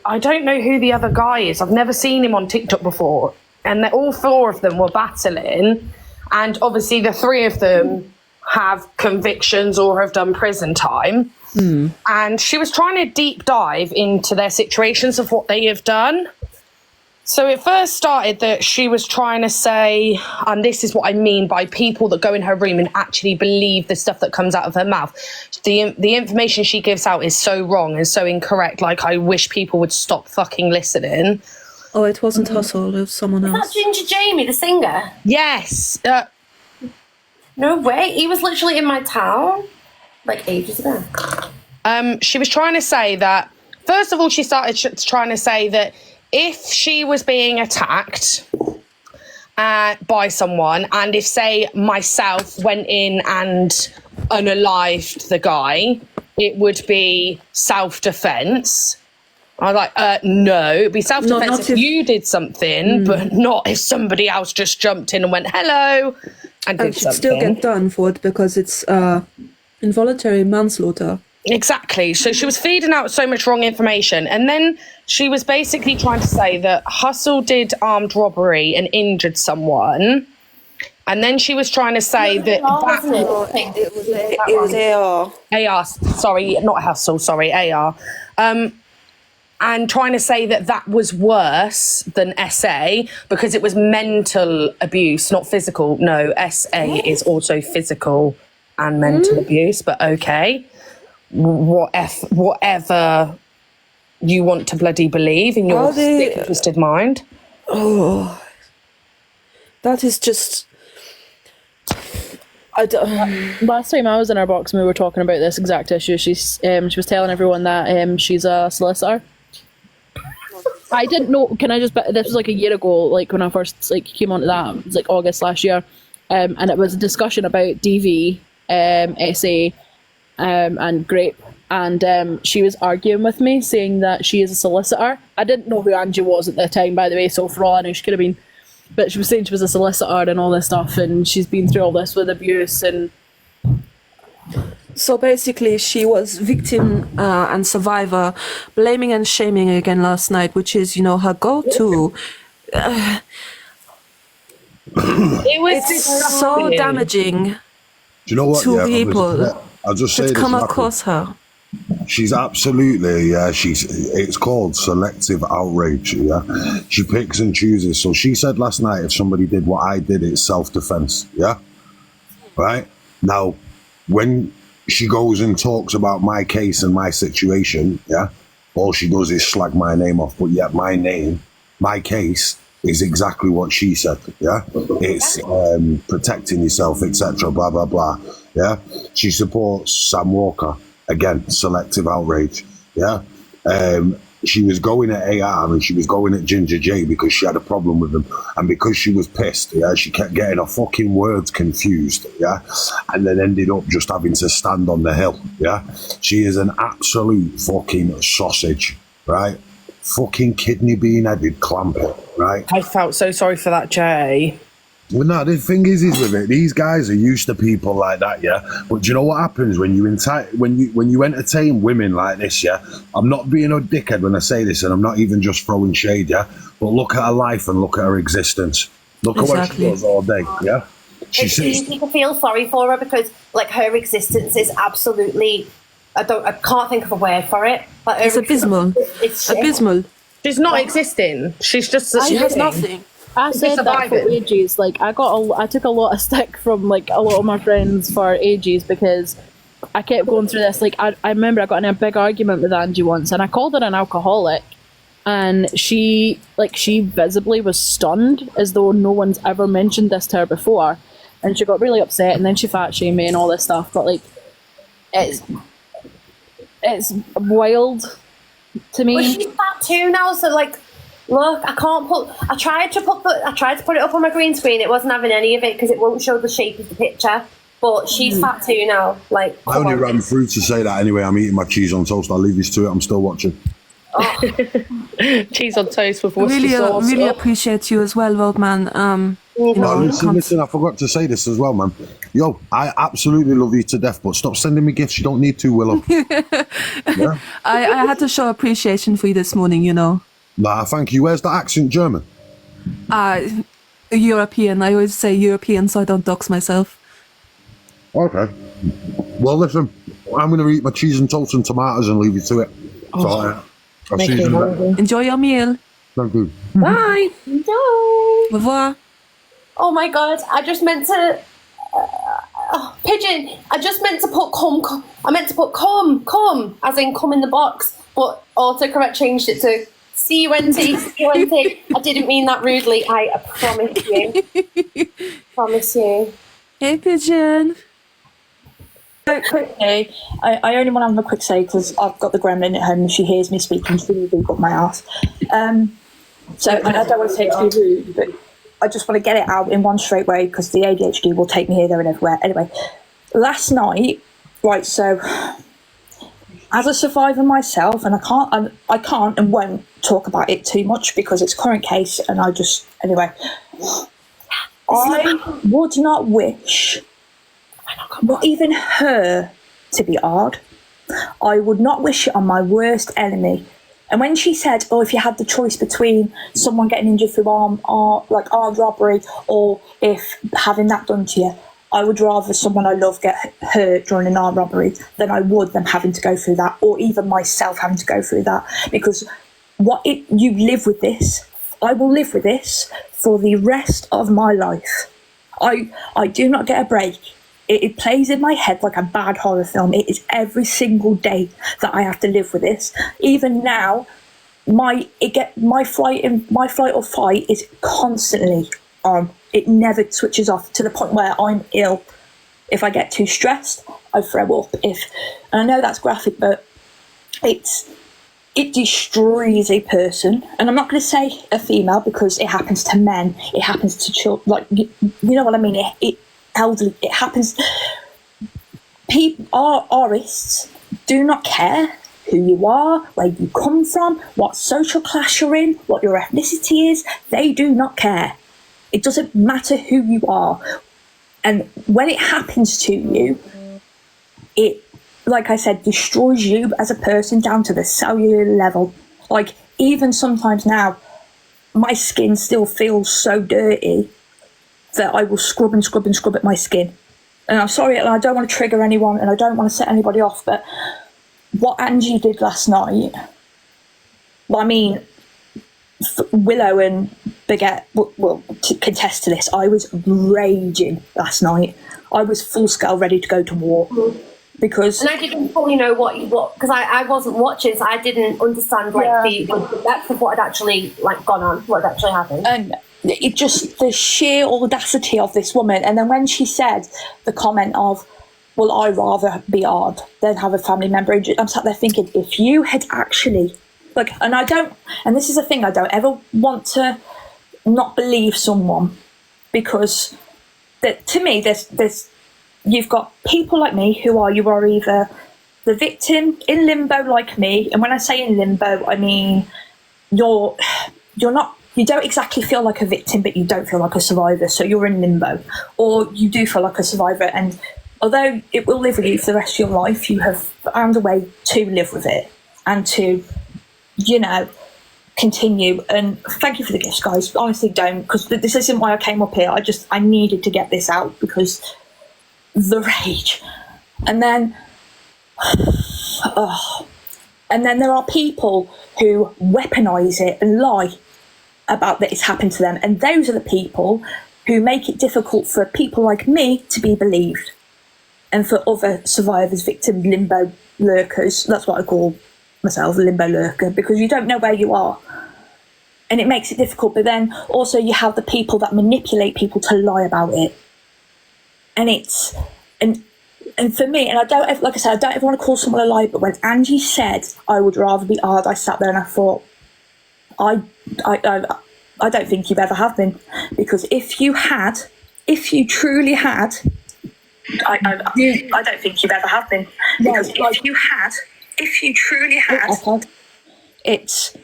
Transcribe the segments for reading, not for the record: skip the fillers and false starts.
I don't know who the other guy is. I've never seen him on TikTok before. And all 4 of them were battling. And obviously the 3 of them have convictions or have done prison time. And she was trying to deep dive into their situations of what they have done. So it first started that she was trying to say, and this is what I mean by people that go in her room and actually believe the stuff that comes out of her mouth. The information she gives out is so wrong and so incorrect. Like, I wish people would stop fucking listening. Oh, it wasn't Hustle, it was someone else. Is that Ginger Jamie, the singer? Yes. No way. He was literally in my town, like, ages ago. She was trying to say that, first of all, she started trying to say that if she was being attacked by someone, and if, say, myself went in and unalived the guy, it would be self-defense. I was like, no, it'd be self-defense if you did something, but not if somebody else just jumped in and went, hello, and did should still get done for it because it's involuntary manslaughter. Exactly. So she was feeding out so much wrong information. And then she was basically trying to say that Hustle did armed robbery and injured someone. And then she was trying to say that... It was AR. AR, sorry, not Hustle, sorry, AR. And trying to say that that was worse than SA because it was mental abuse, not physical. No, SA is also physical and mental abuse, but okay. Whatever you want to bloody believe in your sick, twisted mind. Oh, that is just... I don't... Last time I was in our box and we were talking about this exact issue, she was telling everyone that she's a solicitor. I didn't know. Can I just? This was like a year ago, like when I first came onto that. It was like August last year, and it was a discussion about DV, SA, and grape. And she was arguing with me, saying that she is a solicitor. I didn't know who Angie was at the time, by the way. So for all I know, she could have been. But she was saying she was a solicitor and all this stuff, and she's been through all this with abuse and. So basically, she was victim and survivor, blaming and shaming again last night, which is, her go-to. It was it's so damaging. Do you know what? To people I'll just say to come across her. She's absolutely, it's called selective outrage, yeah? She picks and chooses. So she said last night, if somebody did what I did, it's self-defense, yeah? Right? Now, when she goes and talks about my case and my situation, yeah, all she does is slag my name off, but yet my case is exactly what she said, yeah? It's protecting yourself, etc., blah, blah, blah, yeah? She supports Sam Walker, again, selective outrage, yeah? She was going at AR and she was going at Ginger J because she had a problem with them. And because she was pissed, yeah, she kept getting her fucking words confused, yeah? And then ended up just having to stand on the hill, yeah? She is an absolute fucking sausage, right? Fucking kidney bean headed clampet, right? I felt so sorry for that, Jay. Well, no, the thing is with it, these guys are used to people like that, yeah. But do you know what happens when you entertain women like this, yeah? I'm not being a dickhead when I say this, and I'm not even just throwing shade, yeah. But look at her life and look at her existence. Look at what she does all day, yeah. It's easy to feel sorry for her because, like, her existence is absolutely. I can't think of a word for it. Like, it's abysmal. It's abysmal. She's not existing. She's just. She has nothing. I said that for ages. Like I took a lot of stick from like a lot of my friends for ages because I kept going through this. Like I remember I got in a big argument with Angie once, and I called her an alcoholic, and she visibly was stunned as though no one's ever mentioned this to her before, and she got really upset, and then she fat shamed me and all this stuff. But like, it's wild to me. Well, she's fat too now, so like. Look, I tried to put it up on my green screen. It wasn't having any of it because it won't show the shape of the picture. But she's fat too now. Like, I only ran through to say that anyway. I'm eating my cheese on toast. I'll leave this to it. I'm still watching. Cheese on toast with Worcester Really, sauce. really Oh. appreciate you as well, Roadman. You know, Oh, listen, can't- listen, I forgot to say this as well, man. Yo, I absolutely love you to death, but stop sending me gifts. You don't need to, Willow. Yeah? I had to show appreciation for you this morning, you know. Nah, thank you. Where's the accent German? European. I always say European so I don't dox myself. Okay. Well, listen, I'm going to eat my cheese and toast and tomatoes and leave you to it. So, I'll see you in a bit. Enjoy your meal. Thank you. Bye. No. Au revoir. Oh my god, I just meant to. Pigeon, I just meant to put cum. I meant to put cum, as in cum in the box, but autocorrect changed it to C-U-N-T, C-U-N-T. I didn't mean that rudely, I promise you. Promise you. Hey, Pigeon. So quickly, I only want to have a quick say because I've got the gremlin at home and she hears me speaking. She's really got my ass. So I don't want to say it's too rude, but I just want to get it out in one straight way because the ADHD will take me here, there, and everywhere. Anyway, last night, right? So as a survivor myself, and I can't and won't talk about it too much because it's current case, and anyway. I would not wish, not even her, to be hard. I would not wish it on my worst enemy. And when she said, "Oh, if you had the choice between someone getting injured through armed robbery, or if having that done to you, I would rather someone I love get hurt during an armed robbery than I would them having to go through that, or even myself having to go through that. Because you live with this. I will live with this for the rest of my life. I do not get a break. It plays in my head like a bad horror film. It is every single day that I have to live with this. Even now, my flight or fight is constantly on. It never switches off to the point where I'm ill. If I get too stressed, I throw up. And I know that's graphic, but it destroys a person. And I'm not going to say a female because it happens to men. It happens to children. Like you know what I mean. It elderly. It happens. Artists do not care who you are, where you come from, what social class you're in, what your ethnicity is. They do not care. It doesn't matter who you are. And when it happens to you, it, like I said, destroys you as a person down to the cellular level. Like, even sometimes now, my skin still feels so dirty that I will scrub at my skin. And I'm sorry, and I don't want to trigger anyone, and I don't want to set anybody off, but what Angie did last night, well, I mean, Willow and Baguette will contest to this. I was raging last night. I was full scale ready to go to war. Because and I didn't fully know what because I wasn't watching, so I didn't understand the depth of what had actually gone on, what had actually happened. And it just, the sheer audacity of this woman. And then when she said the comment of, "Well, I'd rather be hard than have a family member injured," I'm sat there thinking, if you had actually and this is the thing, I don't ever want to not believe someone, because to me there's you've got people like me you are either the victim in limbo like me, and when I say in limbo, I mean you don't exactly feel like a victim, but you don't feel like a survivor, so you're in limbo. Or you do feel like a survivor, and although it will live with you for the rest of your life, you have found a way to live with it and to, continue. And thank you for the gifts, guys. Honestly, don't, because this isn't why I came up here. I needed to get this out because the rage. And then there are people who weaponize it and lie about that it's happened to them, and those are the people who make it difficult for people like me to be believed, and for other survivors, victim, limbo lurkers. That's what I call myself, a limbo lurker, because you don't know where you are, and it makes it difficult. But then also you have the people that manipulate people to lie about it, and it's and for me, and I don't ever want to call someone a liar, but when Angie said I would rather be hard, I sat there and I thought, I don't think you've ever have been, because if you truly had, I don't think you've ever have been, because if you truly had, It's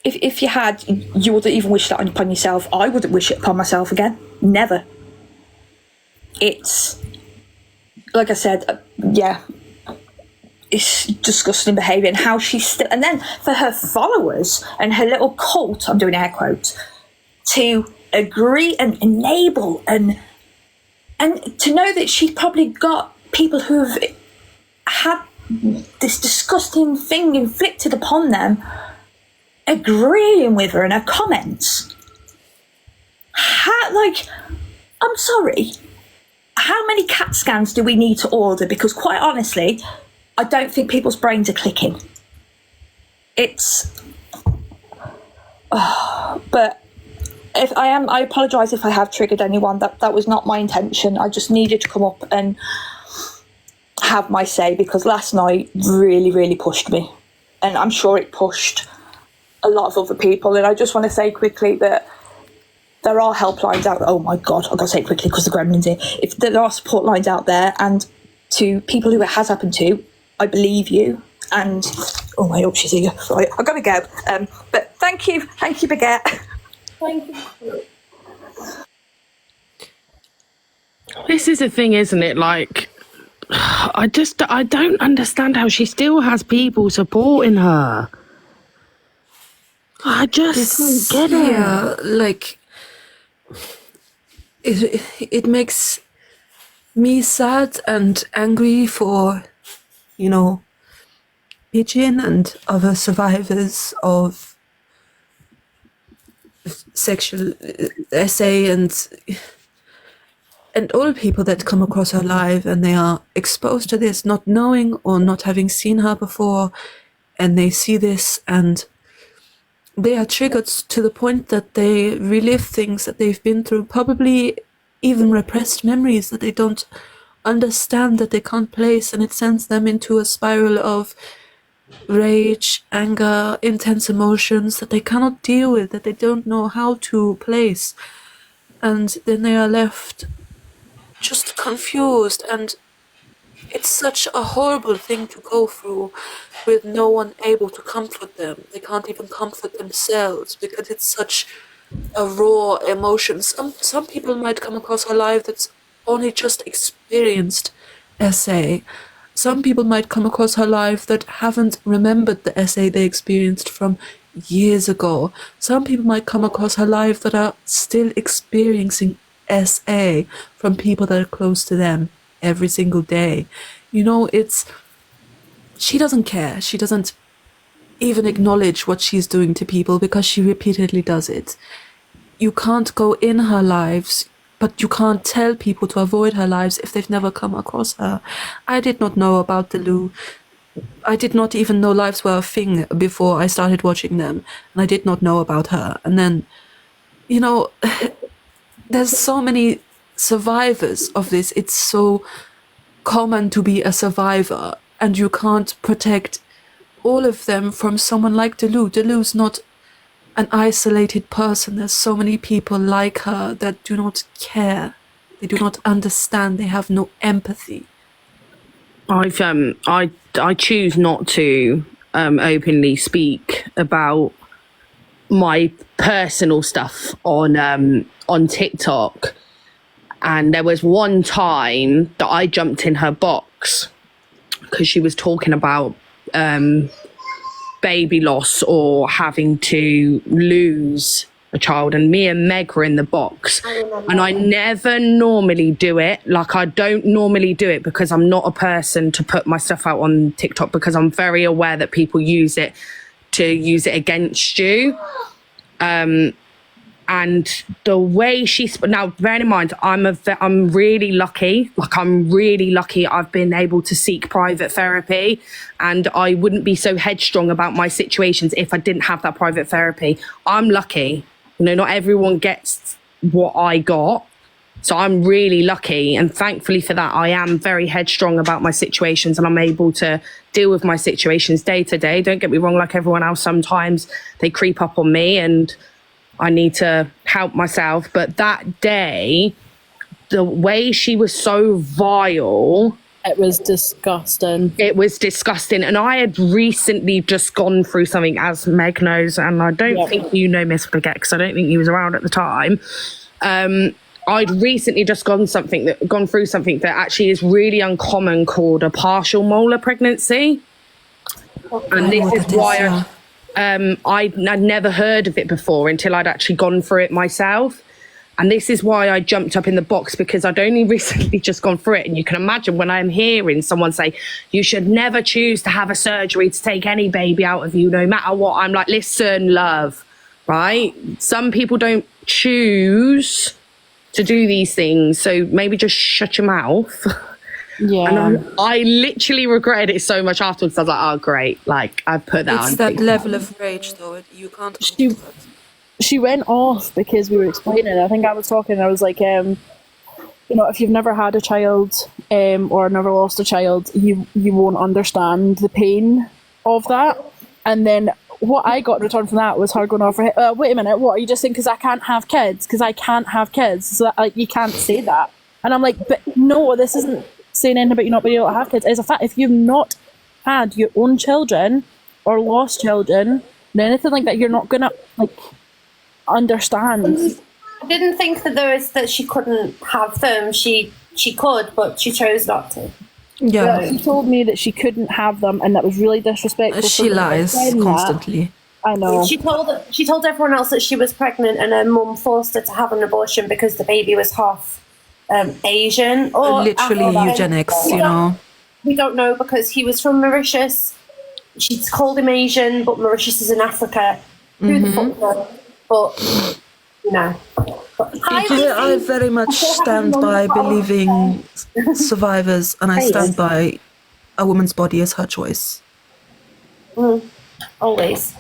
if you had, you wouldn't even wish that upon yourself. I wouldn't wish it upon myself again. Never. It's like I said, yeah. It's disgusting behaviour, and how she's still. And then for her followers and her little cult, I'm doing air quotes, to agree and enable and to know that she's probably got people who've had this disgusting thing inflicted upon them agreeing with her in her comments. I'm sorry, how many CAT scans do we need to order? Because quite honestly, I don't think people's brains are clicking. But if I apologise if I have triggered anyone. That was not my intention. I just needed to come up and have my say, because last night really, really pushed me. And I'm sure it pushed a lot of other people. And I just want to say quickly that there are helplines out there. Oh my God, I've got to say it quickly because the gremlin's here. If there are support lines out there, and to people who it has happened to, I believe you. And oh my God, she's here. Right, I've got to go. But thank you, Baguette. Thank you. This is the thing, isn't it? Like, I don't understand how she still has people supporting her. I just don't get it. Yeah, like it makes me sad and angry for, Pigeon and other survivors of sexual essay and all people that come across her live and they are exposed to this, not knowing or not having seen her before, and they see this and they are triggered to the point that they relive things that they've been through, probably even repressed memories that they don't understand, that they can't place, and it sends them into a spiral of rage, anger, intense emotions that they cannot deal with, that they don't know how to place. And then they are left just confused, and it's such a horrible thing to go through with no one able to comfort them. They can't even comfort themselves because it's such a raw emotion. Some people might come across her life that's only just experienced essay. Some people might come across her life that haven't remembered the essay they experienced from years ago. Some people might come across her life that are still experiencing SA from people that are close to them every single day. She doesn't care. She doesn't even acknowledge what she's doing to people because she repeatedly does it. You can't go in her lives, but you can't tell people to avoid her lives if they've never come across her. I did not know about the Lou. I did not even know lives were a thing before I started watching them. And I did not know about her. And then, there's so many survivors of this. It's so common to be a survivor, and you can't protect all of them from someone like Delou. Delou's not an isolated person. There's so many people like her that do not care. They do not understand. They have no empathy. I choose not to openly speak about my personal stuff on TikTok, and there was one time that I jumped in her box because she was talking about baby loss or having to lose a child, and me and Meg were in the box, and I never normally do it. Like, I don't normally do it because I'm not a person to put my stuff out on TikTok, because I'm very aware that people use it against you. And the way now, bearing in mind, I'm really lucky. Like, I'm really lucky I've been able to seek private therapy, and I wouldn't be so headstrong about my situations if I didn't have that private therapy. I'm lucky. Not everyone gets what I got. So I'm really lucky, and thankfully for that, I am very headstrong about my situations, and I'm able to deal with my situations day to day. Don't get me wrong, like everyone else, sometimes they creep up on me and I need to help myself. But that day, the way she was so vile It was disgusting. It was disgusting. And I had recently just gone through something, as Meg knows, and I don't think you know Miss Baguette because I don't think you was around at the time. I'd recently just gone through something that actually is really uncommon called a partial molar pregnancy. And this is why I'd never heard of it before until I'd actually gone through it myself. And this is why I jumped up in the box, because I'd only recently just gone through it. And you can imagine when I'm hearing someone say, you should never choose to have a surgery to take any baby out of you, no matter what. I'm like, listen, love, right? Some people don't choose to do these things. So maybe just shut your mouth. Yeah. And I literally regretted it so much afterwards. I was like, oh, great. Like, I've put that on. It's that level of rage, though. You can't. She went off because we were explaining. I think I was talking and I was like, you know, if you've never had a child or never lost a child, you won't understand the pain of that. And then what I got in return from that was her going off, wait a minute, what, are you just saying because I can't have kids? Because I can't have kids. So that, like, you can't say that. And I'm like, but no, this isn't saying anything about you not being able to have kids. It's a fact, if you've not had your own children or lost children, then anything like that, you're not going to, like, understand. I didn't think that she couldn't have them. She could, but she chose not to. Yeah. She told me that she couldn't have them, and that was really disrespectful. She lies constantly. I know. She told everyone else that she was pregnant, and her mum forced her to have an abortion because the baby was half Asian. Or literally eugenics, you know. We don't know because he was from Mauritius. She's called him Asian, but Mauritius is in Africa. Who the fuck knows? But, you know. I very much stand by believing survivors, and I stand by a woman's body as her choice. Always.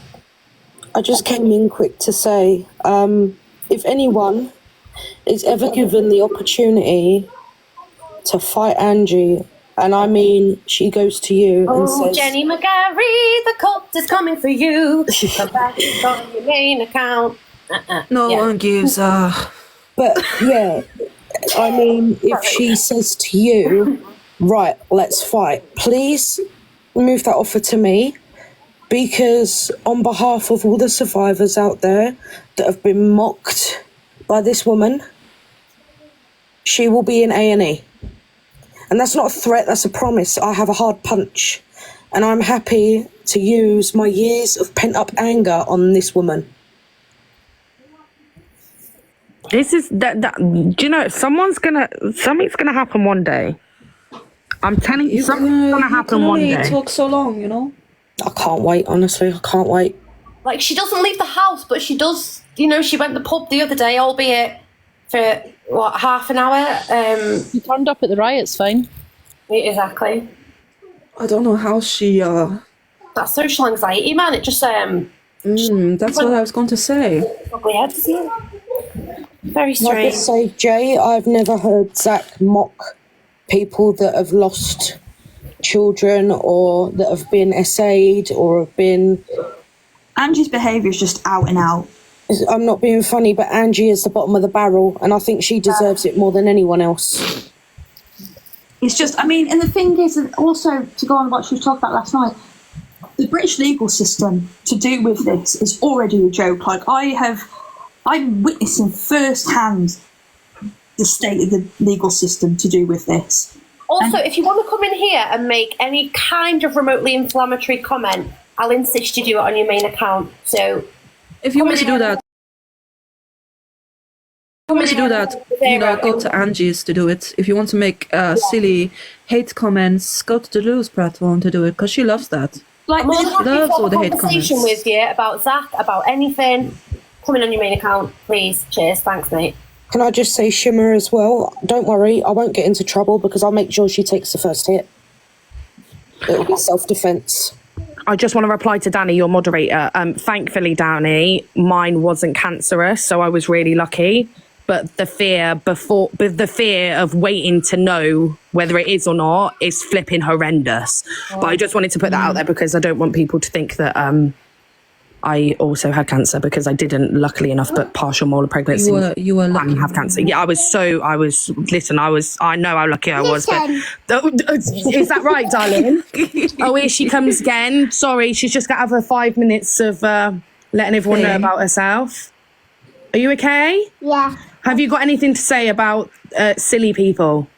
I just came in quick to say, if anyone is ever given the opportunity to fight Angie, and I mean, she goes to you and says, Jenny McGarry, the cult is coming for you. Come back on your main account. No one gives a... But yeah, I mean, if she says to you, right, let's fight, please move that offer to me, because on behalf of all the survivors out there that have been mocked by this woman, she will be in A&E. And that's not a threat, that's a promise. I have a hard punch. And I'm happy to use my years of pent-up anger on this woman. This is that. Do you know something's gonna happen one day? I'm telling you, something's gonna happen one day. Talk so long, you know. I can't wait. Honestly, I can't wait. Like, she doesn't leave the house, but she does. You know, she went to the pub the other day, albeit for half an hour. She turned up at the riots, fine. Exactly. I don't know how she. That social anxiety, man. It just That's what I was going to say. probably had to see it. Very Like I strange. say, Jay, I've never heard Zach mock people that have lost children or that have been essayed or have been... Angie's behaviour is just out and out. I'm not being funny, but Angie is the bottom of the barrel, and I think she deserves it more than anyone else. It's just, I mean, and the thing is, and also to go on what she was talking about last night, the British legal system to do with this is already a joke. Like, I'm witnessing firsthand the state of the legal system to do with this. Also, if you want to come in here and make any kind of remotely inflammatory comment, I'll insist you do it on your main account. So, If you want to do that, you know, go to Angie's to do it. If you want to make silly hate comments, go to the Lou's platform to do it, because she loves that. Like, I'm happy to loves have all a the hate conversation comments. with you about Zach, about anything. Come in on your main account, please. Cheers. Thanks, mate. Can I just say, Shimmer, as well, don't worry, I won't get into trouble because I'll make sure she takes the first hit. It'll be self-defence. I just want to reply to Danny, your moderator. Thankfully, Danny, mine wasn't cancerous, so I was really lucky. But the fear of waiting to know whether it is or not is flipping horrendous. But I just wanted to put that out there because I don't want people to think that I also had cancer because I didn't, luckily enough, but partial molar pregnancy. You were lucky. And have cancer. Yeah, I know how lucky I was. But, is that right, darling? Oh, here she comes again. Sorry, she's just got to have her 5 minutes of letting everyone know about herself. Are you okay? Yeah. Have you got anything to say about silly people?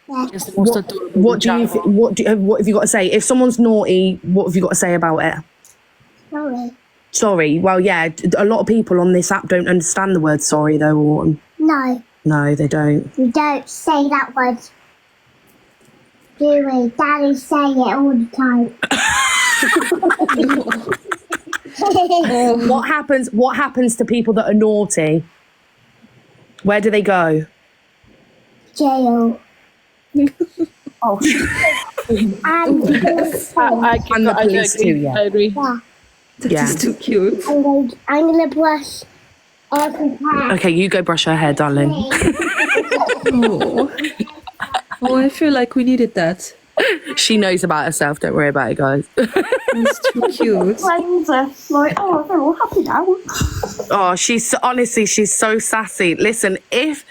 It's the most adorable What have you got to say? If someone's naughty, what have you got to say about it? Sorry. Well, yeah, a lot of people on this app don't understand the word sorry, though, Autumn. No. No, they don't. We don't say that word. Do we? Daddy's saying it all the time. What happens to people that are naughty? Where do they go? Jail. Oh, And And the police too, yeah. I agree. yeah. That Yeah. is too cute. I'm gonna brush every hair. Okay, you go brush her hair, darling. Oh. Oh, I feel like we needed that. She knows about herself. Don't worry about it, guys. It's too cute. friends are like, oh, they're all happy now. Oh, she's so sassy. Listen, if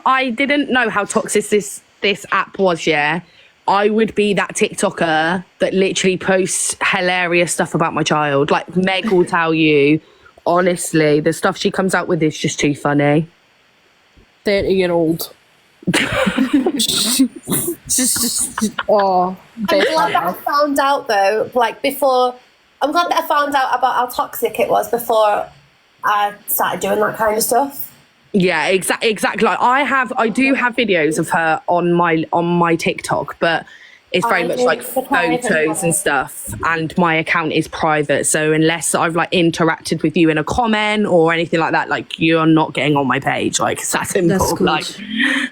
I didn't know how toxic this app was, yeah, I would be that TikToker that literally posts hilarious stuff about my child. Like Meg will tell you, honestly, the stuff she comes out with is just too funny. 30-year-old. Oh, I'm glad that I found out though, like before. I'm glad that I found out about how toxic it was before I started doing that kind of stuff. Yeah, exactly. Like I do have videos of her on my TikTok, but it's very much like photos and stuff, and my account is private. So unless I've like interacted with you in a comment or anything like that, like you're not getting on my page. Like it's that simple. That's good.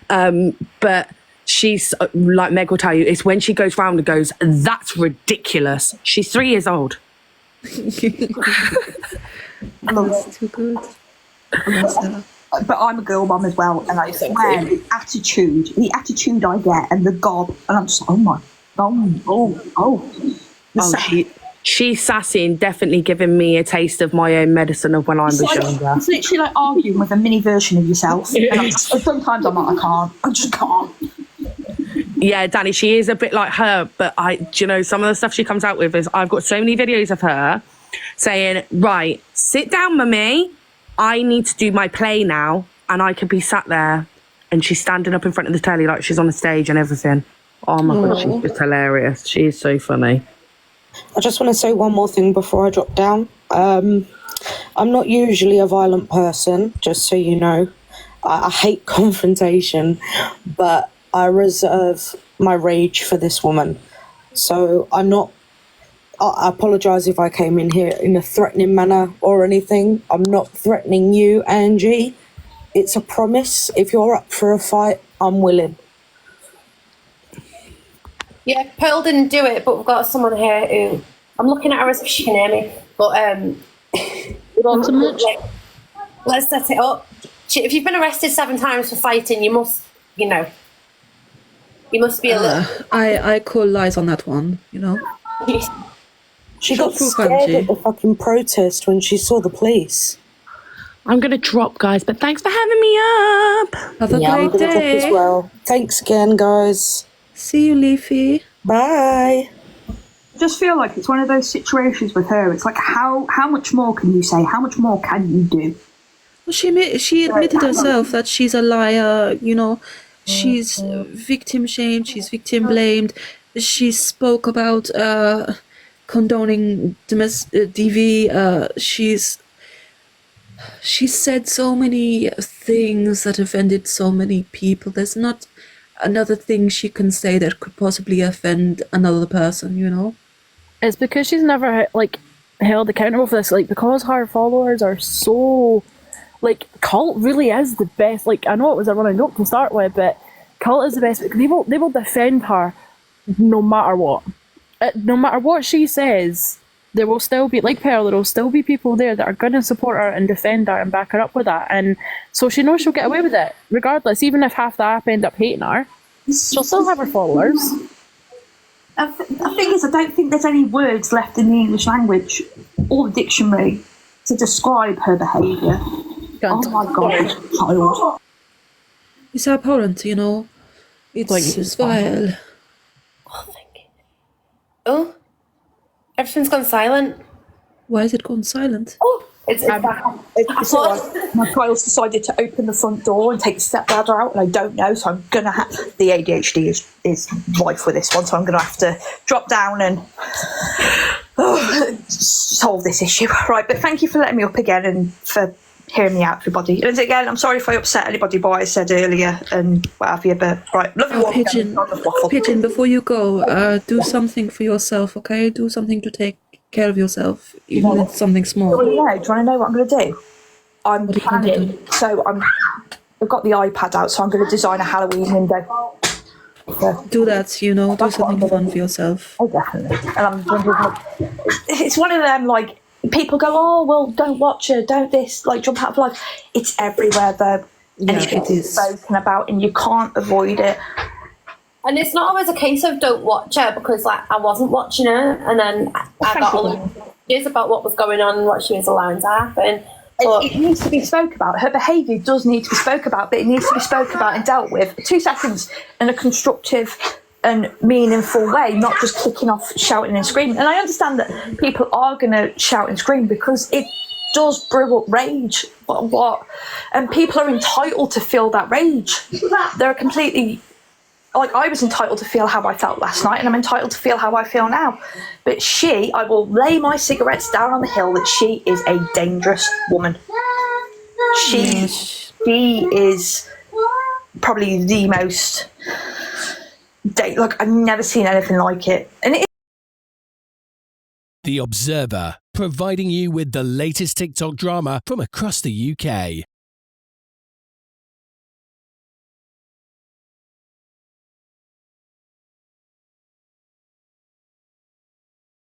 Like, but she's like Meg will tell you, it's when she goes round and goes, "That's ridiculous." She's 3 years old. That's too good. But I'm a girl mum as well, and I swear the attitude I get, and the gob, and I'm just like, oh. She's sassy and definitely giving me a taste of my own medicine of when I was younger. It's literally like arguing with a mini version of yourself. And sometimes I'm like, I just can't. Yeah, Danny, she is a bit like her, but some of the stuff she comes out with is, I've got so many videos of her saying, right, sit down, mummy, I need to do my play now. And I could be sat there and she's standing up in front of the telly like she's on the stage and everything. Oh my God, she's just hilarious. She is so funny. I just want to say one more thing before I drop down. I'm not usually a violent person, just so you know. I hate confrontation, but I reserve my rage for this woman. So I apologise if I came in here in a threatening manner or anything. I'm not threatening you, Angie. It's a promise. If you're up for a fight, I'm willing. Yeah, Pearl didn't do it, but we've got someone here who I'm looking at her as if she can hear me. But let's set it up. If you've been arrested 7 times for fighting, you must be a little. I call lies on that one, you know. She got Proof, scared Angie. at the fucking protest when she saw the police. I'm going to drop, guys, but thanks for having me up. Have a Yeah, I'm great gonna drop as day. well. Thanks again, guys. See you, Leafy. Bye. I just feel like it's one of those situations with her. It's like, how much more can you say? How much more can you do? Well, she admitted herself that she's a liar, you know. She's victim shamed, she's victim blamed. She spoke about condoning DV. She said so many things that offended so many people. There's not another thing she can say that could possibly offend another person, you know. it's because she's never held accountable for this. Like, because her followers are so Cult really is the best. Like, I know it was a running joke to start with, but Cult is the best. They will defend her no matter what. No matter what she says, there will still be, like Pearl, there will still be people there that are going to support her and defend her and back her up with that. And so she knows she'll get away with it, regardless. Even if half the app end up hating her, she'll still have her followers. The thing is, I don't think there's any words left in the English language or the dictionary to describe her behaviour. Oh my God, child. It's abhorrent, you know. It's vile. Oh, thank you. Oh, everything's gone silent. Why is it gone silent? Oh, it's back. It's all right. My child's decided to open the front door and take the stepladder out, and I don't know, so I'm gonna have the ADHD is rife with this one, so I'm gonna have to drop down and solve this issue. Right, but thank you for letting me up again and for hearing me out, everybody. And again, I'm sorry if I upset anybody by what I said earlier and what have you, but right, love you all. Pigeon, before you go, do something for yourself, okay? Do something to take care of yourself, even if it's something small. Do you want to know what I'm going to do? I'm What are you going to planning. do? So I've got the iPad out, so I'm going to design a Halloween window. Do that, you know, do something fun for yourself. Oh, definitely. And I'm wondering, it's one of them, like, people go, oh, well, don't watch her, don't this, like, jump out of life. It's everywhere, though. And Yeah, it's it is. spoken about, and you can't avoid it. And it's not always a case of don't watch her, because like I wasn't watching her, and then I got all the messages about what was going on and what she was allowing to happen. But It needs to be spoke about. Her behaviour does need to be spoke about, but it needs to be spoke about and dealt with 2 seconds in a constructive and meaningful way, not just kicking off, shouting and screaming. And I understand that people are going to shout and scream because it does brew up rage. What? And people are entitled to feel that rage. They're completely... Like, I was entitled to feel how I felt last night, and I'm entitled to feel how I feel now. But I will lay my cigarettes down on the hill that she is a dangerous woman. She is probably the most... Like, I've never seen anything like it. And it The Observer, providing you with the latest TikTok drama from across the UK.